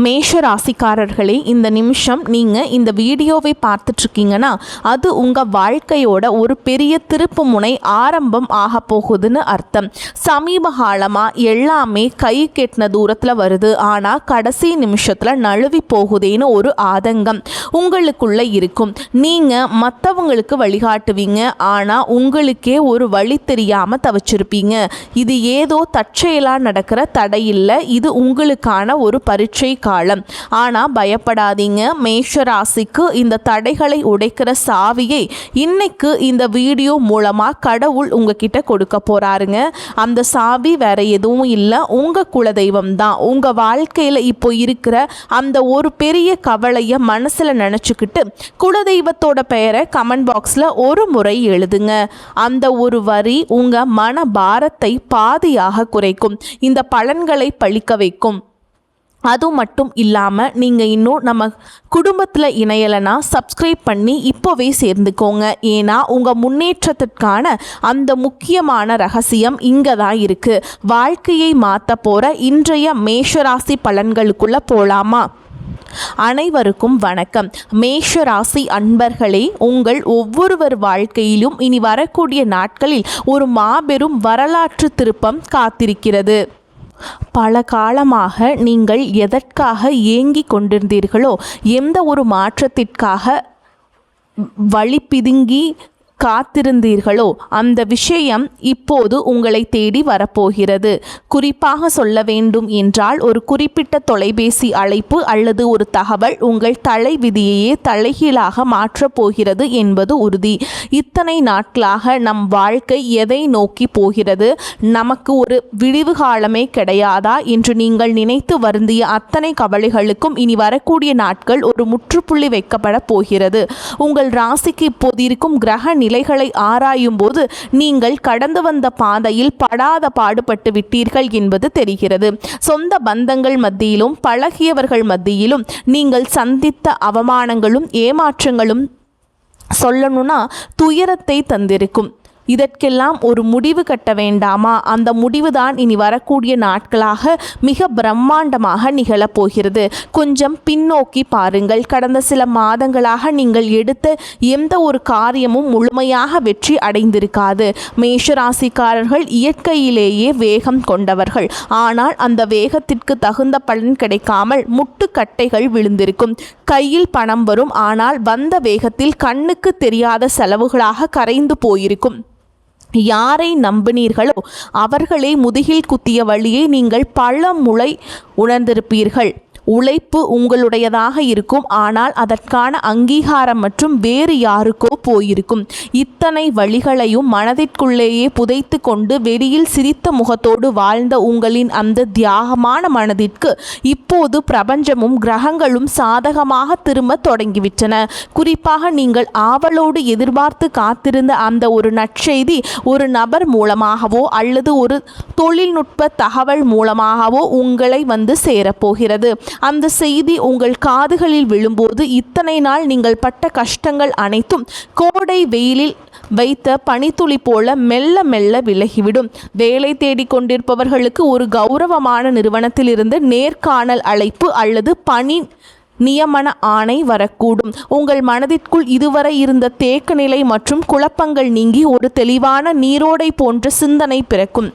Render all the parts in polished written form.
மேஷ ராசிக்காரர்களே, இந்த நிமிஷம் நீங்கள் இந்த வீடியோவை பார்த்துட்ருக்கீங்கன்னா அது உங்கள் வாழ்க்கையோட ஒரு பெரிய திருப்பு முனை ஆரம்பம் ஆக போகுதுன்னு அர்த்தம். சமீப காலமாக எல்லாமே கை கெட்டின தூரத்தில் வருது, ஆனால் கடைசி நிமிஷத்தில் நழுவி போகுதேன்னு ஒரு ஆதங்கம் உங்களுக்குள்ளே இருக்கும். நீங்கள் மற்றவங்களுக்கு வழிகாட்டுவீங்க, ஆனால் உங்களுக்கே ஒரு வழி தெரியாமல் தவிச்சிருப்பீங்க. இது ஏதோ தற்செயலாக நடக்கிற தடையில்லை, இது உங்களுக்கான ஒரு பரீட்சை காலம். ஆனா பயப்படாதீங்க, மேஷ ராசிக்கு இந்த தடைகளை உடைக்கிற சாவியை இன்னைக்கு இந்த வீடியோ மூலமா கடவுள் உங்ககிட்ட கொடுக்க போறாருங்க. அந்த சாவி வேற எதுவும் இல்லை, உங்க குலதெய்வம் தான். உங்க வாழ்க்கையில இப்போ இருக்கிற அந்த ஒரு பெரிய கவலையை மனசுல நினைச்சுக்கிட்டு குலதெய்வத்தோட பெயரை கமெண்ட் பாக்ஸ்ல ஒரு முறை எழுதுங்க. அந்த ஒரு வரி உங்க மன பாரத்தை பாதியாக குறைக்கும், இந்த பலன்களை பழிக்க வைக்கும். அது மட்டும் இல்லாமல் நீங்கள் இன்னும் நம்ம குடும்பத்தில் இணையலைன்னா சப்ஸ்கிரைப் பண்ணி இப்போவே சேர்ந்துக்கோங்க. ஏன்னா உங்கள் முன்னேற்றத்திற்கான அந்த முக்கியமான ரகசியம் இங்கே தான் இருக்குது. வாழ்க்கையை மாற்ற போகிற இன்றைய மேஷராசி பலன்களுக்குள்ளே போகலாமா? அனைவருக்கும் வணக்கம். மேஷ ராசி அன்பர்களே, உங்கள் ஒவ்வொருவர் வாழ்க்கையிலும் இனி வரக்கூடிய நாட்களில் ஒரு மாபெரும் வரலாற்று திருப்பம் காத்திருக்கிறது. பல காலமாக நீங்கள் எதற்காக ஏங்கிக் கொண்டிருந்தீர்களோ, எந்த ஒரு மாற்றத்திற்காக வழி பிதுங்கி காத்திருந்தீர்களோ அந்த விஷயம் இப்போது உங்களை தேடி வரப்போகிறது. குறிப்பாக சொல்ல வேண்டும் என்றால் ஒரு குறிப்பிட்ட தொலைபேசி அழைப்பு அல்லது ஒரு தகவல் உங்கள் தலை விதியையே தலைகீழாக மாற்றப் போகிறது என்பது உறுதி. இத்தனை நாட்களாக நம் வாழ்க்கை எதை நோக்கி போகிறது, நமக்கு ஒரு விடிவு காலமே கிடையாதா என்று நீங்கள் நினைத்து வருந்திய அத்தனை கவலைகளுக்கும் இனி வரக்கூடிய நாட்கள் ஒரு முற்றுப்புள்ளி வைக்கப்பட போகிறது. உங்கள் ராசிக்கு இப்போது இருக்கும் கிரக நிலைகளை ஆராயும் போது நீங்கள் கடந்து வந்த பாதையில் படாத பாடுபட்டு விட்டீர்கள் என்பது தெரிகிறது. சொந்த பந்தங்கள் மத்தியிலும் பழகியவர்கள் மத்தியிலும் நீங்கள் சந்தித்த அவமானங்களும் ஏமாற்றங்களும் சொல்லணும்னா துயரத்தை தந்திருக்கும். இதற்கெல்லாம் ஒரு முடிவு கட்ட வேண்டாமா? அந்த முடிவுதான் இனி வரக்கூடிய நாட்களாக மிக பிரம்மாண்டமாக நிகழப்போகிறது. கொஞ்சம் பின்னோக்கி பாருங்கள். கடந்த சில மாதங்களாக நீங்கள் எடுத்த எந்த ஒரு காரியமும் முழுமையாக வெற்றி அடைந்திருக்காது. மேஷராசிக்காரர்கள் இயற்கையிலேயே வேகம் கொண்டவர்கள். ஆனால் அந்த வேகத்திற்கு தகுந்த பலன் கிடைக்காமல் முட்டுக்கட்டைகள் விழுந்திருக்கும். கையில் பணம் வரும், ஆனால் வந்த வேகத்தில் கண்ணுக்கு தெரியாத செலவுகளாக கரைந்து போயிருக்கும். யாரை நம்பினீர்களோ அவர்களே முதுகில் குத்திய வழியை நீங்கள் பல முறை உணர்ந்திருப்பீர்கள். உழைப்பு உங்களுடையதாக இருக்கும், ஆனால் அதற்கான அங்கீகாரம் மற்றும் வேறு யாருக்கோ போயிருக்கும். இத்தனை வழிகளையும் மனதிற்குள்ளேயே புதைத்து கொண்டு வெளியில் சிரித்த முகத்தோடு வாழ்ந்த உங்களின் அந்த தியாகமான மனதிற்கு இப்போது பிரபஞ்சமும் கிரகங்களும் சாதகமாக திரும்ப தொடங்கிவிட்டன. குறிப்பாக நீங்கள் ஆவலோடு எதிர்பார்த்து காத்திருந்த அந்த ஒரு நற்செய்தி ஒரு நபர் மூலமாகவோ அல்லது ஒரு தொழில்நுட்ப தகவல் மூலமாகவோ உங்களை வந்து சேரப்போகிறது. அந்த செய்தி உங்கள் காதுகளில் விழும்போது இத்தனை நாள் நீங்கள் பட்ட கஷ்டங்கள் அனைத்தும் கோடை வெயிலில் வைத்த பனித்துளி போல மெல்ல மெல்ல விலகிவிடும். வேலை தேடிக் கொண்டிருப்பவர்களுக்கு ஒரு கௌரவமான நிறுவனத்திலிருந்து நேர்காணல் அழைப்பு அல்லது பணி நியமன ஆணை வரக்கூடும். உங்கள் மனதிற்குள் இதுவரை இருந்த தேக்க நிலை மற்றும் குழப்பங்கள் நீங்கி ஒரு தெளிவான நீரோடை போன்ற சிந்தனை பிறக்கும்.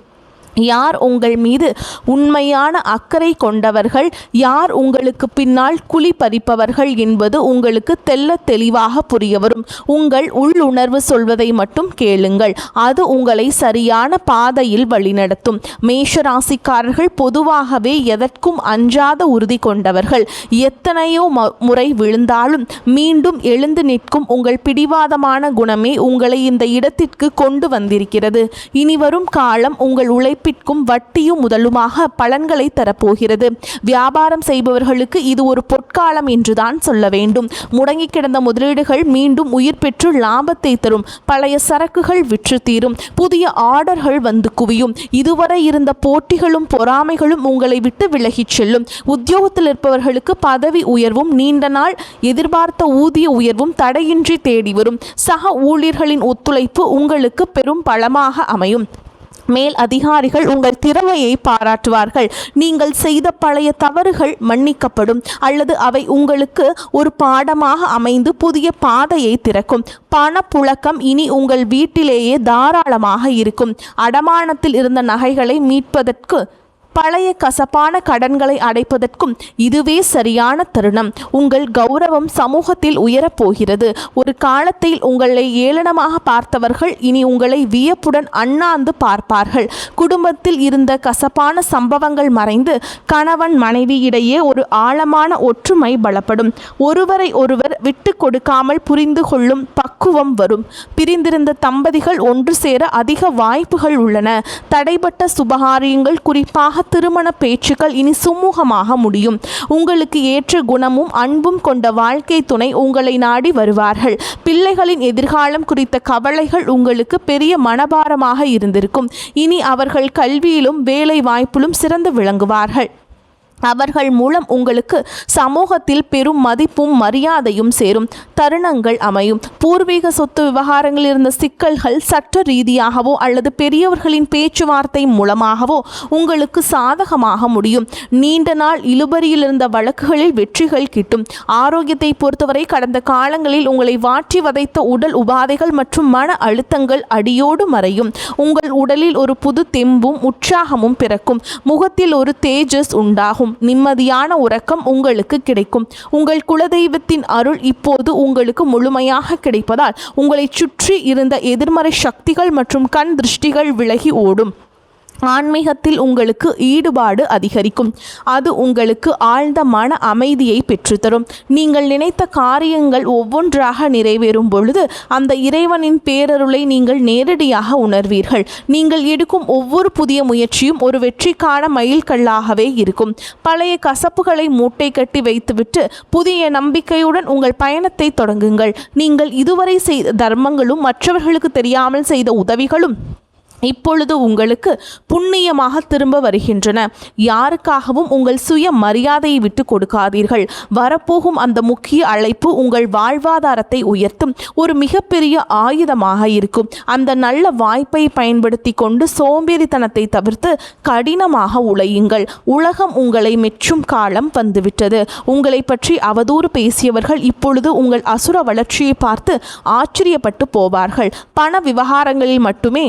யார் உங்கள் மீது உண்மையான அக்கறை கொண்டவர்கள், யார் உங்களுக்கு பின்னால் குழி பறிப்பவர்கள் என்பது உங்களுக்கு தெல்ல தெளிவாக புரிய வரும். உங்கள் உள்ளுணர்வு சொல்வதை மட்டும் கேளுங்கள், அது உங்களை சரியான பாதையில் வழிநடத்தும். மேஷராசிக்காரர்கள் பொதுவாகவே எதற்கும் அஞ்சாத உறுதி கொண்டவர்கள். எத்தனையோ முறை விழுந்தாலும் மீண்டும் எழுந்து நிற்கும் உங்கள் பிடிவாதமான குணமே உங்களை இந்த இடத்திற்கு கொண்டு வந்திருக்கிறது. இனிவரும் காலம் உங்கள் உழைப்பிற்கும் வட்டியும் முதலுமாக பலன்களை தரப்போகிறது. வியாபாரம் செய்பவர்களுக்கு இது ஒரு பொற்காலம் என்றுதான் சொல்ல வேண்டும். முடங்கி கிடந்த முதலீடுகள் மீண்டும் உயிர் பெற்று லாபத்தை தரும். பழைய சரக்குகள் விற்று தீரும். புதிய ஆர்டர்கள் வந்து குவியும். இதுவரை இருந்த போட்டிகளும் பொறாமைகளும் உங்களை விட்டு விலகிச் செல்லும். உத்தியோகத்தில் இருப்பவர்களுக்கு பதவி உயர்வும் நீண்ட நாள் எதிர்பார்த்த ஊதிய உயர்வும் தடையின்றி தேடி வரும். சக ஊழியர்களின் ஒத்துழைப்பு உங்களுக்கு பெரும் பலமாக அமையும். மேல் அதிகாரிகள் உங்கள் திறமையை பாராட்டுவார்கள். நீங்கள் செய்த பழைய தவறுகள் மன்னிக்கப்படும் அல்லது அவை உங்களுக்கு ஒரு பாடமாக அமைந்து புதிய பாதையை திறக்கும். பணப்புழக்கம் இனி உங்கள் வீட்டிலேயே தாராளமாக இருக்கும். அடமானத்தில் இருந்த நகைகளை மீட்பதற்கு பழைய கசப்பான கடன்களை அடைப்பதற்கும் இதுவே சரியான தருணம். உங்கள் கௌரவம் சமூகத்தில் உயரப்போகிறது. ஒரு காலத்தில் உங்களை ஏளனமாக பார்த்தவர்கள் இனி உங்களை வியப்புடன் அண்ணாந்து பார்ப்பார்கள். குடும்பத்தில் இருந்த கசப்பான சம்பவங்கள் மறைந்து கணவன் மனைவி இடையே ஒரு ஆழமான ஒற்றுமை பலப்படும். ஒருவரை ஒருவர் விட்டு கொடுக்காமல் புரிந்து கொள்ளும் பக்குவம் வரும். பிரிந்திருந்த தம்பதிகள் ஒன்று சேர அதிக வாய்ப்புகள் உள்ளன. தடைப்பட்ட சுபகாரியங்கள், குறிப்பாக திருமண பேச்சுக்கள் இனி சுமூகமாக முடியும். உங்களுக்கு ஏற்ற குணமும் அன்பும் கொண்ட வாழ்க்கை துணை உங்களை நாடி வருவார்கள். பிள்ளைகளின் எதிர்காலம் குறித்த கவலைகள் உங்களுக்கு பெரிய மனபாரமாக இருந்திருக்கும். இனி அவர்கள் கல்வியிலும் வேலை வாய்ப்பிலும் சிறந்து விளங்குவார்கள். அவர்கள் மூலம் உங்களுக்கு சமூகத்தில் பெரும் மதிப்பும் மரியாதையும் சேரும் தருணங்கள் அமையும். பூர்வீக சொத்து விவகாரங்களில் இருந்த சிக்கல்கள் சட்ட ரீதியாகவோ அல்லது பெரியவர்களின் பேச்சுவார்த்தை மூலமாகவோ உங்களுக்கு சாதகமாக முடியும். நீண்ட நாள் இழுபறியில் இருந்த வழக்குகளில் வெற்றிகள் கிட்டும். ஆரோக்கியத்தை பொறுத்தவரை கடந்த காலங்களில் உங்களை வாட்டி வதைத்த உடல் உபாதைகள் மற்றும் மன அழுத்தங்கள் அடியோடு மறையும். உங்கள் உடலில் ஒரு புது தெம்பும் உற்சாகமும் பிறக்கும். முகத்தில் ஒரு தேஜஸ் உண்டாகும். நிம்மதியான உறக்கம் உங்களுக்கு கிடைக்கும். உங்கள் குலதெய்வத்தின் அருள் இப்போது உங்களுக்கு முழுமையாக கிடைப்பதால் உங்களை சுற்றி இருந்த எதிர்மறை சக்திகள் மற்றும் கண் திருஷ்டிகள் விலகி ஓடும். ஆன்மீகத்தில் உங்களுக்கு ஈடுபாடு அதிகரிக்கும். அது உங்களுக்கு ஆழ்ந்த மன அமைதியை பெற்றுத்தரும். நீங்கள் நினைத்த காரியங்கள் ஒவ்வொன்றாக நிறைவேறும் பொழுது அந்த இறைவனின் பேரருளை நீங்கள் நேரடியாக உணர்வீர்கள். நீங்கள் எடுக்கும் ஒவ்வொரு புதிய முயற்சியும் ஒரு வெற்றிக்கான மைல்கல்லாகவே இருக்கும். பழைய கசப்புகளை மூட்டை கட்டி வைத்துவிட்டு புதிய நம்பிக்கையுடன் உங்கள் பயணத்தை தொடங்குங்கள். நீங்கள் இதுவரை செய்த தர்மங்களும் மற்றவர்களுக்கு தெரியாமல் செய்த உதவிகளும் இப்பொழுது உங்களுக்கு புண்ணியமாக திரும்ப வருகின்றன. யாருக்காகவும் உங்கள் சுய மரியாதையை விட்டு கொடுக்காதீர்கள். வரப்போகும் அந்த முக்கிய அழைப்பு உங்கள் வாழ்வாதாரத்தை உயர்த்தும் ஒரு மிகப்பெரிய ஆயுதமாக இருக்கும். அந்த நல்ல வாய்ப்பை பயன்படுத்தி கொண்டு சோம்பேறித்தனத்தை தவிர்த்து கடினமாக உழையுங்கள். உலகம் உங்களை மெச்சும் காலம் வந்துவிட்டது. உங்களை பற்றி அவதூறு பேசியவர்கள் இப்பொழுது உங்கள் அசுர வளர்ச்சியை பார்த்து ஆச்சரியப்பட்டு போவார்கள். பண விவகாரங்களில் மட்டுமே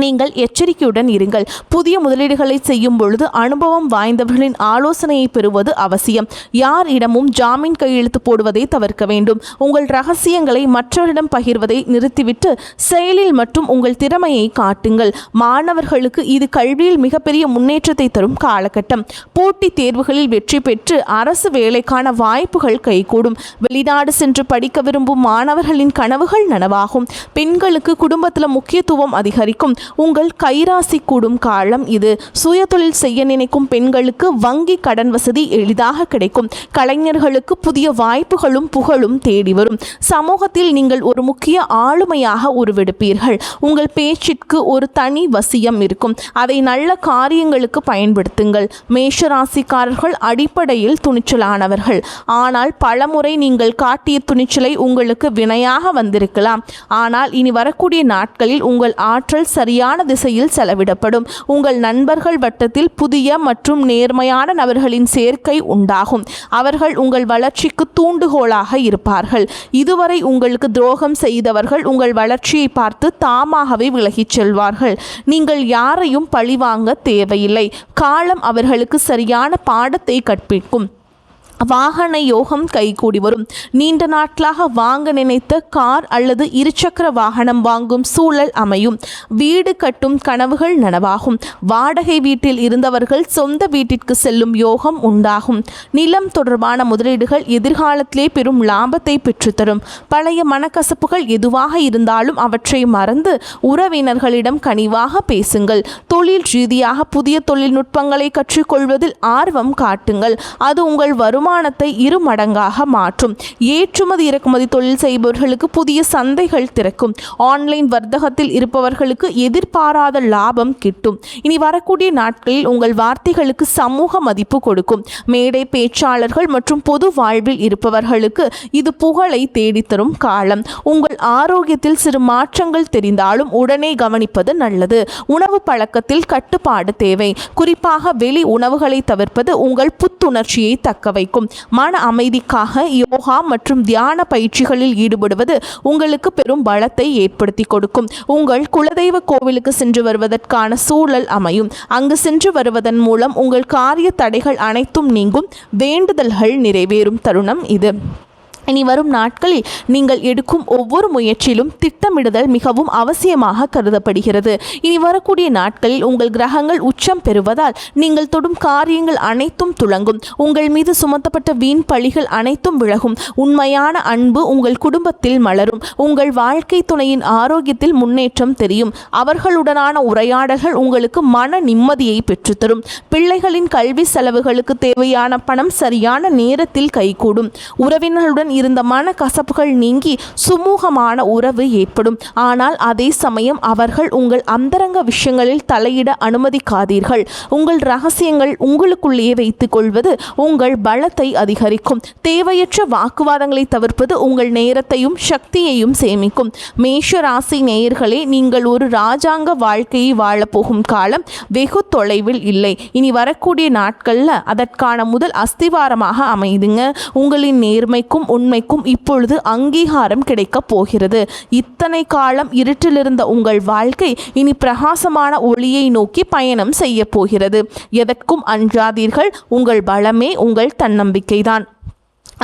நீங்கள் எச்சரிக்கையுடன் இருங்கள். புதிய முதலீடுகளை செய்யும் பொழுது அனுபவம் வாய்ந்தவர்களின் ஆலோசனையை பெறுவது அவசியம். யாரிடமும் ஜாமீன் கையெழுத்து போடுவதை தவிர்க்க வேண்டும். உங்கள் ரகசியங்களை மற்றவரிடம் பகிர்வதை நிறுத்திவிட்டு செயலில் மற்றும் உங்கள் திறமையை காட்டுங்கள். மாணவர்களுக்கு இது கல்வியில் மிகப்பெரிய முன்னேற்றத்தை தரும் காலகட்டம். போட்டித் தேர்வுகளில் வெற்றி பெற்று அரசு வேலைக்கான வாய்ப்புகள் கைகூடும். வெளிநாடு சென்று படிக்க விரும்பும் மாணவர்களின் கனவுகள் நனவாகும். பெண்களுக்கு குடும்பத்தில் முக்கியத்துவம் அதிகரிக்கும். உங்கள் கைராசி கூடும் காலம் இது. சுயதொழில் செய்ய நினைக்கும் பெண்களுக்கு வங்கி கடன் வசதி எளிதாக கிடைக்கும். கலைஞர்களுக்கு புதிய வாய்ப்புகளும் புகழும் தேடி வரும். சமூகத்தில் நீங்கள் ஒரு முக்கிய ஆளுமையாக உருவெடுப்பீர்கள். உங்கள் பேச்சிற்கு ஒரு தனி வசியம் இருக்கும். அதை நல்ல காரியங்களுக்கு பயன்படுத்துங்கள். மேஷராசிக்காரர்கள் அடிப்படையில் துணிச்சலானவர்கள். ஆனால் பலமுறை நீங்கள் காட்டிய துணிச்சலை உங்களுக்கு வினையாக வந்திருக்கலாம். ஆனால் இனி வரக்கூடிய நாட்களில் உங்கள் ஆற்றல் சரியான திசையில் செலவிடப்படும். உங்கள் நண்பர்கள் வட்டத்தில் புதிய மற்றும் நேர்மையான நபர்களின் சேர்க்கை உண்டாகும். அவர்கள் உங்கள் வளர்ச்சிக்கு தூண்டுகோலாக இருப்பார்கள். இதுவரை உங்களுக்கு துரோகம் செய்தவர்கள் உங்கள் வளர்ச்சியை பார்த்து தாமாகவே விலகிச் செல்வார்கள். நீங்கள் யாரையும் பழிவாங்க தேவையில்லை. காலம் அவர்களுக்கு சரியான பாடத்தை கற்பிக்கும். வாகன யோகம் கைகூடி வரும். நீண்ட நாட்களாக வாங்க நினைத்த கார் அல்லது இருசக்கர வாகனம் வாங்கும் சூழல் அமையும். வீடு கட்டும் கனவுகள் நனவாகும். வாடகை வீட்டில் இருந்தவர்கள் சொந்த வீட்டிற்கு செல்லும் யோகம் உண்டாகும். நிலம் தொடர்பான முதலீடுகள் எதிர்காலத்திலே பெரும் லாபத்தை பெற்றுத்தரும். பழைய மனக்கசப்புகள் எதுவாக இருந்தாலும் அவற்றை மறந்து உறவினர்களிடம் கனிவாக பேசுங்கள். தொழில் ரீதியாக புதிய தொழில்நுட்பங்களை கற்றுக்கொள்வதில் ஆர்வம் காட்டுங்கள். அது உங்கள் வருமானம் வருமானத்தை 2 மடங்காக மாற்றும். ஏற்றுமதி இறக்குமதி தொழில் செய்பவர்களுக்கு புதிய சந்தைகள் திறக்கும். ஆன்லைன் வர்த்தகத்தில் இருப்பவர்களுக்கு எதிர்பாராத லாபம் கிட்டும். இனி வரக்கூடிய நாட்களில் உங்கள் வார்த்தைகளுக்கு சமூக மதிப்பு கொடுக்கும். மேடை பேச்சாளர்கள் மற்றும் பொது வாழ்வில் இருப்பவர்களுக்கு இது புகழை தேடித்தரும் காலம். உங்கள் ஆரோக்கியத்தில் சிறு மாற்றங்கள் தெரிந்தாலும் உடனே கவனிப்பது நல்லது. உணவு பழக்கத்தில் கட்டுப்பாடு தேவை. குறிப்பாக வெளி உணவுகளை தவிர்ப்பது உங்கள் புத்துணர்ச்சியை தக்க வைக்கும். மன அமைதிக்காக யோகா மற்றும் தியான பயிற்சிகளில் ஈடுபடுவது உங்களுக்கு பெரும் பலத்தை ஏற்படுத்தி கொடுக்கும். உங்கள் குலதெய்வ கோவிலுக்கு சென்று வருவதற்கான சூழல் அமையும். அங்கு சென்று வருவதன் மூலம் உங்கள் காரிய தடைகள் அனைத்தும் நீங்கும். வேண்டுதல்கள் நிறைவேறும் தருணம் இது. இனி வரும் நாட்களில் நீங்கள் எடுக்கும் ஒவ்வொரு முயற்சியிலும் திட்டமிடுதல் மிகவும் அவசியமாக கருதப்படுகிறது. இனி வரக்கூடிய நாட்களில் உங்கள் கிரகங்கள் உச்சம் பெறுவதால் நீங்கள் தொடும் காரியங்கள் அனைத்தும் துளங்கும். உங்கள் மீது சுமத்தப்பட்ட வீண் பழிகள் அனைத்தும் விலகும். உண்மையான அன்பு உங்கள் குடும்பத்தில் மலரும். உங்கள் வாழ்க்கை துணையின் ஆரோக்கியத்தில் முன்னேற்றம் தெரியும். அவர்களுடனான உரையாடல்கள் உங்களுக்கு மன நிம்மதியை பெற்றுத்தரும். பிள்ளைகளின் கல்வி செலவுகளுக்கு தேவையான பணம் சரியான நேரத்தில் கைகூடும். உறவினர்களுடன் இருந்த மன கசப்புகள் நீங்கி சுமூகமான உறவு ஏற்படும். ஆனால் அதே சமயம் அவர்கள் உங்கள் அந்தரங்க விஷயங்களில் தலையிட அனுமதிக்காதீர்கள். உங்கள் ரகசியங்கள் உங்களுக்குள்ளேயே வைத்துக் கொள்வது உங்கள் பலத்தை அதிகரிக்கும். தேவையற்ற வாக்குவாதங்களை தவிர்ப்பது உங்கள் நேரத்தையும் சக்தியையும் சேமிக்கும். மேஷ ராசி நேயர்களே, நீங்கள் ஒரு ராஜாங்க வாழ்க்கையை வாழப்போகும் காலம் வெகு தொலைவில் இல்லை. இனி வரக்கூடிய நாட்களில் அதற்கான முதல் அஸ்திவாரமாக அமைதுங்க. உங்களின் நேர்மைக்கும் உண்மைக்கும் இப்பொழுது அங்கீகாரம் கிடைக்கப் போகிறது. இத்தனை காலம் இருட்டிலிருந்த உங்கள் வாழ்க்கை இனி பிரகாசமான ஒளியை நோக்கி பயணம் செய்ய போகிறது. எதற்கும் அஞ்சாதீர்கள். உங்கள் பலமே உங்கள் தன்னம்பிக்கைதான்.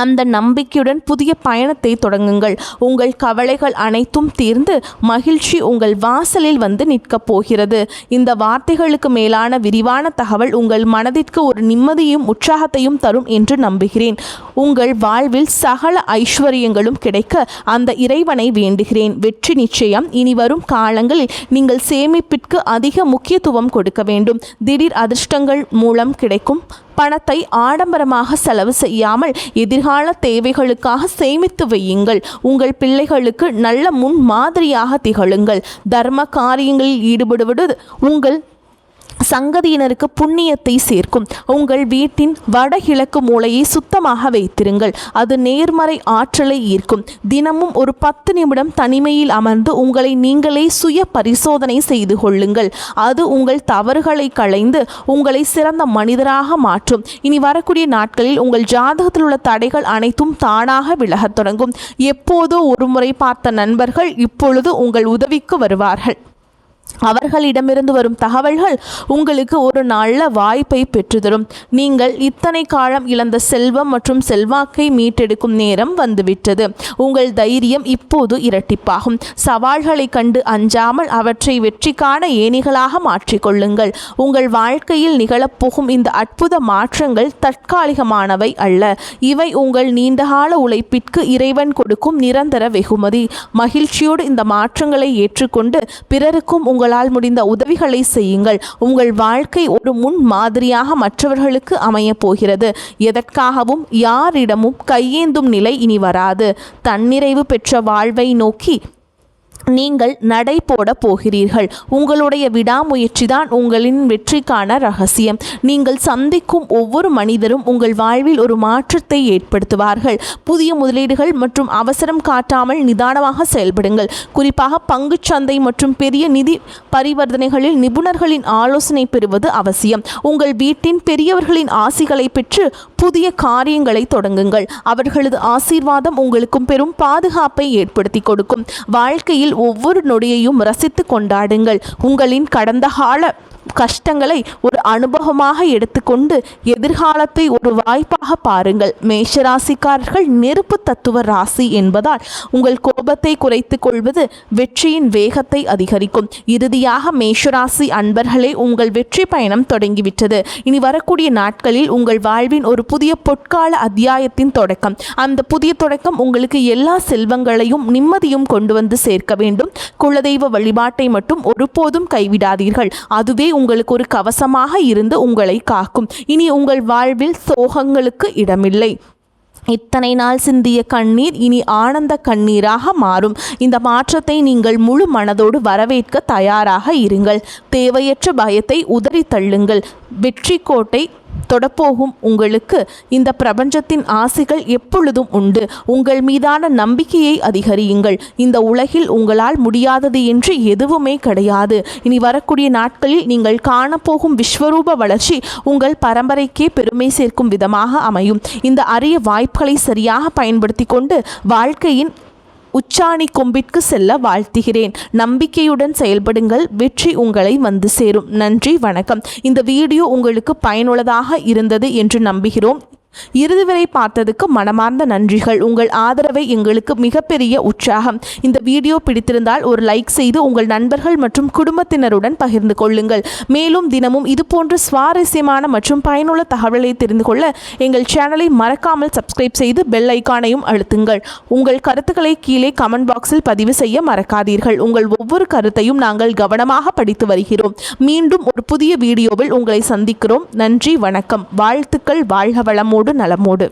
அந்த நம்பிக்கையுடன் புதிய பயணத்தை தொடங்குங்கள். உங்கள் கவலைகள் அனைத்தும் தீர்ந்து மகிழ்ச்சி உங்கள் வாசலில் வந்து நிற்கப் போகிறது. இந்த வார்த்தைகளுக்கு மேலான விரிவான தகவல் உங்கள் மனதிற்கு ஒரு நிம்மதியும் உற்சாகத்தையும் தரும் என்று நம்புகிறேன். உங்கள் வாழ்வில் சகல ஐஸ்வர்யங்களும் கிடைக்க அந்த இறைவனை வேண்டுகிறேன். வெற்றி நிச்சயம். இனி வரும் காலங்களில் நீங்கள் சேமிப்பிற்கு அதிக முக்கியத்துவம் கொடுக்க வேண்டும். திடீர் அதிர்ஷ்டங்கள் மூலம் கிடைக்கும் பணத்தை ஆடம்பரமாக செலவு செய்யாமல் எதிர்கால தேவைகளுக்காக சேமித்து வையுங்கள். உங்கள் பிள்ளைகளுக்கு நல்ல முன் மாதிரியாக திகழுங்கள். தர்ம காரியங்களில் ஈடுபடுவது உங்கள் சங்கதியினருக்கு புண்ணியத்தை சேர்க்கும். உங்கள் வீட்டின் வடகிழக்கு மூலையை சுத்தமாக வைத்திருங்கள். அது நேர்மறை ஆற்றலை ஈர்க்கும். தினமும் ஒரு 10 நிமிடம் தனிமையில் அமர்ந்து உங்களை நீங்களே சுய பரிசோதனை செய்து கொள்ளுங்கள். அது உங்கள் தவறுகளை களைந்து உங்களை சிறந்த மனிதராக மாற்றும். இனி வரக்கூடிய நாட்களில் உங்கள் ஜாதகத்தில் உள்ள தடைகள் அனைத்தும் தானாக விலகத் தொடங்கும். எப்போதோ ஒரு முறை பார்த்த நண்பர்கள் இப்பொழுது உங்கள் உதவிக்கு வருவார்கள். அவர்களிடமிருந்து வரும் தகவல்கள் உங்களுக்கு ஒரு நல்ல வாய்ப்பை பெற்றுத்தரும். நீங்கள் இத்தனை காலம் இழந்த செல்வம் மற்றும் செல்வாக்கை மீட்டெடுக்கும் நேரம் வந்துவிட்டது. உங்கள் தைரியம் இப்போது இரட்டிப்பாகும். சவால்களை கண்டு அஞ்சாமல் அவற்றை வெற்றிக்கான ஏணிகளாக மாற்றிக்கொள்ளுங்கள். உங்கள் வாழ்க்கையில் நிகழப்போகும் இந்த அற்புத மாற்றங்கள் தற்காலிகமானவை அல்ல. இவை உங்கள் நீண்டகால உழைப்பிற்கு இறைவன் கொடுக்கும் நிரந்தர வெகுமதி. மகிழ்ச்சியோடு இந்த மாற்றங்களை ஏற்றுக்கொண்டு பிறருக்கும் உங்களால் முடிந்த உதவிகளை செய்யுங்கள். உங்கள் வாழ்க்கை ஒரு முன் மாதிரியாக மற்றவர்களுக்கு அமையப் போகிறது. எதற்காகவும் யாரிடமும் கையேந்தும் நிலை இனி வராது. தன்னிறைவு பெற்ற வாழ்வை நோக்கி நீங்கள் நடை போட போகிறீர்கள். உங்களுடைய விடாமுயற்சி தான் உங்களின் வெற்றிக்கான ரகசியம். நீங்கள் சந்திக்கும் ஒவ்வொரு மனிதரும் உங்கள் வாழ்வில் ஒரு மாற்றத்தை ஏற்படுத்துவார்கள். புதிய முதலீடுகள் மற்றும் அவசரம் காட்டாமல் நிதானமாக செயல்படுங்கள். குறிப்பாக பங்குச்சந்தை மற்றும் பெரிய நிதி பரிவர்த்தனைகளில் நிபுணர்களின் ஆலோசனை பெறுவது அவசியம். உங்கள் வீட்டின் பெரியவர்களின் ஆசிகளை பெற்று புதிய காரியங்களை தொடங்குங்கள். அவர்களது ஆசீர்வாதம் உங்களுக்கும் பெரும் பாதுகாப்பை ஏற்படுத்தி கொடுக்கும். வாழ்க்கையில் ஒவ்வொரு நொடியையும் ரசித்து கொண்டாடுங்கள். உங்களின் கடந்த கால கஷ்டங்களை ஒரு அனுபவமாக எடுத்துக்கொண்டு எதிர்காலத்தை ஒரு வாய்ப்பாக பாருங்கள். மேஷராசிக்காரர்கள் நெருப்பு தத்துவ ராசி என்பதால் உங்கள் கோபத்தை குறைத்து கொள்வது வெற்றியின் வேகத்தை அதிகரிக்கும். இறுதியாக மேஷராசி அன்பர்களே, உங்கள் வெற்றி பயணம் தொடங்கிவிட்டது. இனி வரக்கூடிய நாட்களில் உங்கள் வாழ்வின் ஒரு புதிய பொற்கால அத்தியாயத்தின் தொடக்கம். அந்த புதிய தொடக்கம் உங்களுக்கு எல்லா செல்வங்களையும் நிம்மதியும் கொண்டு வந்து சேர்க்க வேண்டும். குலதெய்வ வழிபாட்டை மட்டும் ஒருபோதும் கைவிடாதீர்கள். அதுவே உங்களுக்கு ஒரு கவசமாக இருந்து உங்களை காக்கும். இனி உங்கள் வாழ்வில் சோகங்களுக்கு இடமில்லை. இத்தனை நாள் சிந்திய கண்ணீர் இனி ஆனந்த கண்ணீராக மாறும். இந்த மாற்றத்தை நீங்கள் முழு மனதோடு வரவேற்க தயாராக இருங்கள். தேவையற்ற பயத்தை உதறி தள்ளுங்கள். வெற்றி கோட்டை தொடப்போகும் உங்களுக்கு இந்த பிரபஞ்சத்தின் ஆசைகள் எப்பொழுதும் உண்டு. உங்கள் மீதான நம்பிக்கையை அதிகரியுங்கள். இந்த உலகில் உங்களால் முடியாதது என்று எதுவுமே கிடையாது. இனி வரக்கூடிய நாட்களில் நீங்கள் காணப்போகும் விஸ்வரூப வளர்ச்சி உங்கள் பரம்பரைக்கே பெருமை சேர்க்கும் விதமாக அமையும். இந்த அரிய வாய்ப்புகளை சரியாக பயன்படுத்தி கொண்டு வாழ்க்கையின் உச்சாணி கொம்பிற்கு செல்ல வாழ்த்துகிறேன். நம்பிக்கையுடன் செயல்படுங்கள். வெற்றி உங்களை வந்து சேரும். நன்றி, வணக்கம். இந்த வீடியோ உங்களுக்கு பயனுள்ளதாக இருந்தது என்று நம்புகிறோம். இறுதி வரை பார்த்ததுக்கு மனமார்ந்த நன்றிகள். உங்கள் ஆதரவை எங்களுக்கு மிகப்பெரிய உற்சாகம். இந்த வீடியோ பிடித்திருந்தால் ஒரு லைக் செய்து உங்கள் நண்பர்கள் மற்றும் குடும்பத்தினருடன் பகிர்ந்து கொள்ளுங்கள். மேலும் தினமும் இதுபோன்ற சுவாரஸ்யமான மற்றும் பயனுள்ள தகவலை தெரிந்து கொள்ள எங்கள் சேனலை மறக்காமல் சப்ஸ்கிரைப் செய்து பெல் ஐக்கானையும் அழுத்துங்கள். உங்கள் கருத்துக்களை கீழே கமெண்ட் பாக்ஸில் பதிவு செய்ய மறக்காதீர்கள். உங்கள் ஒவ்வொரு கருத்தையும் நாங்கள் கவனமாக படித்து வருகிறோம். மீண்டும் ஒரு புதிய வீடியோவில் உங்களை சந்திக்கிறோம். நன்றி, வணக்கம். வாழ்த்துக்கள். வாழ்க வளமோடு நலமோடு.